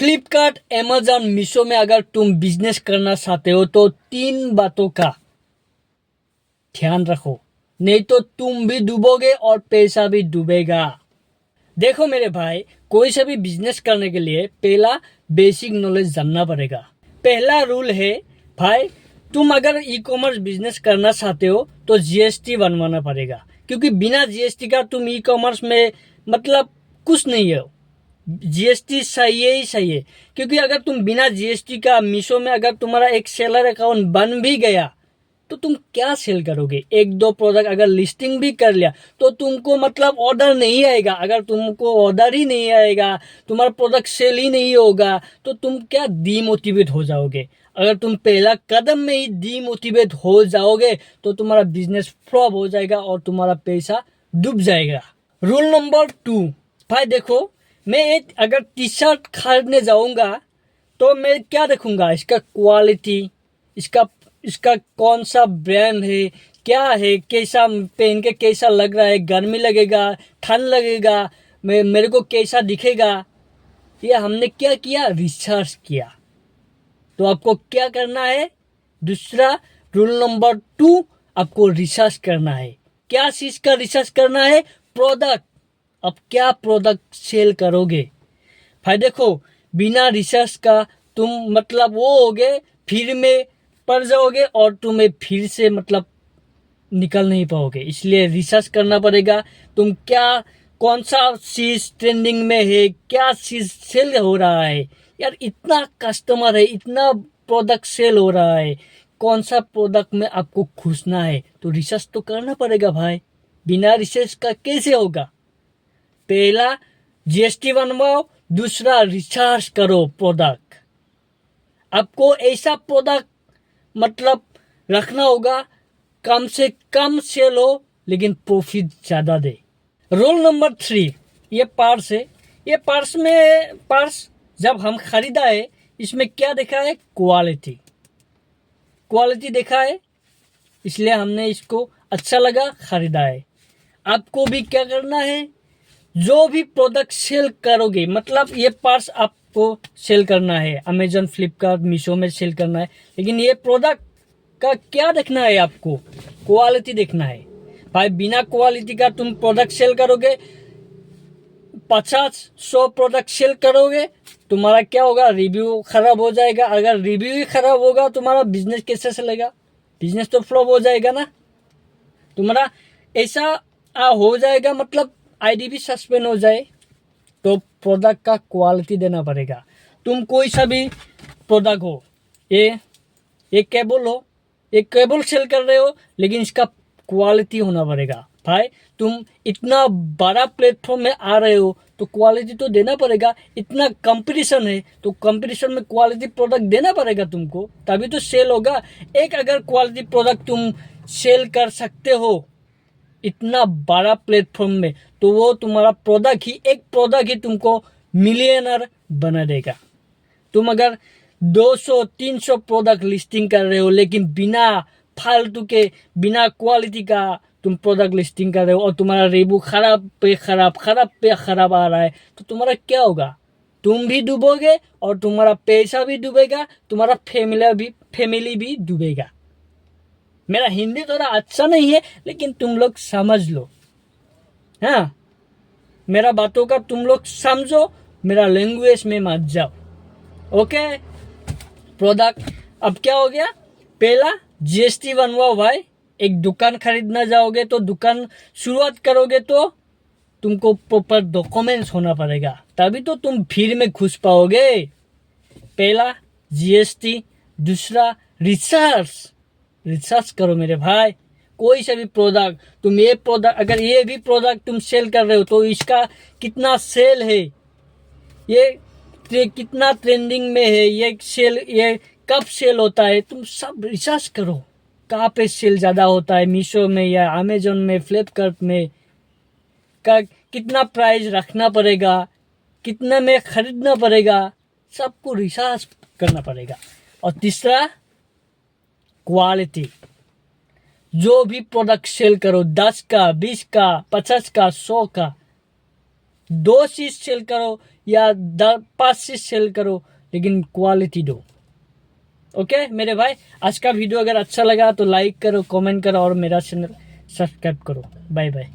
Flipkart, Amazon, Meesho में अगर तुम बिजनेस करना चाहते हो तो 3 बातों का ध्यान रखो, नहीं तो तुम भी डूबोगे और पैसा भी डूबेगा। देखो मेरे भाई, कोई सा भी बिजनेस करने के लिए पहला बेसिक नॉलेज जानना पड़ेगा। पहला रूल है भाई, तुम अगर ई कॉमर्स बिजनेस करना चाहते हो तो जीएसटी बनवाना पड़ेगा, क्योंकि बिना जीएसटी का तुम ई कॉमर्स में मतलब कुछ नहीं है। जीएसटी चाहिए ही चाहिए, क्योंकि अगर तुम बिना जीएसटी का मीशो में अगर तुम्हारा एक सेलर अकाउंट बन भी गया तो तुम क्या सेल करोगे। एक दो प्रोडक्ट अगर लिस्टिंग भी कर लिया तो तुमको मतलब ऑर्डर नहीं आएगा। अगर तुमको ऑर्डर ही नहीं आएगा, तुम्हारा प्रोडक्ट सेल ही नहीं होगा, तो तुम क्या डीमोटिवेट हो जाओगे। अगर तुम पहला कदम में ही डीमोटिवेट हो जाओगे तो तुम्हारा बिजनेस फ्लॉप हो जाएगा और तुम्हारा पैसा डूब जाएगा। रूल नंबर 2, भाई देखो, मैं एक अगर टी शर्ट खरीदने जाऊंगा तो मैं क्या देखूंगा, इसका क्वालिटी, इसका इसका कौन सा ब्रांड है, क्या है, कैसा पहन के कैसा लग रहा है, गर्मी लगेगा, ठंड लगेगा, मेरे को कैसा दिखेगा। ये हमने क्या किया, रिसर्च किया। तो आपको क्या करना है, दूसरा रूल नंबर 2, आपको रिसर्च करना है। क्या चीज का रिसर्च करना है, प्रोडक्ट। अब क्या प्रोडक्ट सेल करोगे। भाई देखो, बिना रिसर्च का तुम मतलब वो होगे, फिर में पड़ जाओगे और तुम्हें फिर से मतलब निकल नहीं पाओगे। इसलिए रिसर्च करना पड़ेगा। तुम क्या, कौन सा चीज ट्रेंडिंग में है, क्या चीज सेल हो रहा है। यार इतना कस्टमर है, इतना प्रोडक्ट सेल हो रहा है, कौन सा प्रोडक्ट में आपको घुसना है, तो रिसर्च तो करना पड़ेगा भाई। बिना रिसर्च का कैसे होगा। पहला जीएसटी बनवाओ, दूसरा रिसर्च करो प्रोडक्ट। आपको ऐसा प्रोडक्ट मतलब रखना होगा कम से कम सेल हो लेकिन प्रॉफिट ज्यादा दे। रूल नंबर 3, ये पर्स है। ये पर्स जब हम खरीदा है, इसमें क्या देखा है, क्वालिटी देखा है, इसलिए हमने इसको अच्छा लगा, खरीदा है। आपको भी क्या करना है, जो भी प्रोडक्ट सेल करोगे, मतलब ये पर्स आपको सेल करना है, अमेजन, फ्लिपकार्ट, मीशो में सेल करना है, लेकिन ये प्रोडक्ट का क्या देखना है, आपको क्वालिटी देखना है। भाई बिना क्वालिटी का तुम प्रोडक्ट सेल करोगे, 50-100 प्रोडक्ट सेल करोगे, तुम्हारा क्या होगा, रिव्यू खराब हो जाएगा। अगर रिव्यू ही खराब होगा, तुम्हारा बिजनेस कैसे चलेगा, बिजनेस तो फ्लॉप हो जाएगा ना। तुम्हारा ऐसा हो जाएगा, मतलब आईडी भी सस्पेंड हो जाए। तो प्रोडक्ट का क्वालिटी देना पड़ेगा। तुम कोई सा भी प्रोडक्ट हो, ये केबल हो, ये केबल सेल कर रहे हो, लेकिन इसका क्वालिटी होना पड़ेगा। भाई तुम इतना बड़ा प्लेटफॉर्म में आ रहे हो तो क्वालिटी तो देना पड़ेगा। इतना कंपटीशन है तो कंपटीशन में क्वालिटी प्रोडक्ट देना पड़ेगा तुमको, तभी तो सेल होगा। एक अगर क्वालिटी प्रोडक्ट तुम सेल कर सकते हो इतना बड़ा प्लेटफॉर्म में, तो वो तुम्हारा प्रोडक्ट ही, एक प्रोडक्ट ही तुमको मिलियनर बना देगा। तुम अगर 200-300 प्रोडक्ट लिस्टिंग कर रहे हो, लेकिन बिना फालतू के, बिना क्वालिटी का तुम प्रोडक्ट लिस्टिंग कर रहे हो और तुम्हारा रिव्यू खराब पे खराब आ रहा है, तो तुम्हारा क्या होगा, तुम भी डूबोगे और तुम्हारा पैसा भी डूबेगा, तुम्हारा फैमिली भी डूबेगा। मेरा हिंदी थोड़ा अच्छा नहीं है, लेकिन तुम लोग समझ लो। हाँ, मेरा बातों का तुम लोग समझो, मेरा लैंग्वेज में मत जाओ। ओके, प्रोडक्ट अब क्या हो गया, पहला जीएसटी बनवाओ भाई। एक दुकान खरीदना जाओगे तो दुकान शुरुआत करोगे तो तुमको प्रॉपर डॉक्यूमेंट्स होना पड़ेगा, तभी तो तुम भीड़ में घुस पाओगे। पहला जीएसटी, दूसरा रिसर्च करो मेरे भाई। कोई सा भी प्रोडक्ट, तुम ये प्रोडक्ट, अगर ये भी प्रोडक्ट तुम सेल कर रहे हो तो इसका कितना सेल है, ये कितना ट्रेंडिंग में है, ये कब सेल होता है, तुम सब रिसर्च करो। कहाँ पे सेल ज्यादा होता है, मीशो में या अमेजोन में, फ्लिपकार्ट में, का कितना प्राइस रखना पड़ेगा, कितने में खरीदना पड़ेगा, सबको रिसर्च करना पड़ेगा। और तीसरा क्वालिटी। जो भी प्रोडक्ट सेल करो, 10 का, 20 का, 50 का, 100 का, 2 चीज सेल करो, या 5 चीज सेल करो, लेकिन क्वालिटी दो। ओके मेरे भाई, आज का वीडियो अगर अच्छा लगा तो लाइक करो, कमेंट करो और मेरा चैनल सब्सक्राइब करो। Bye bye.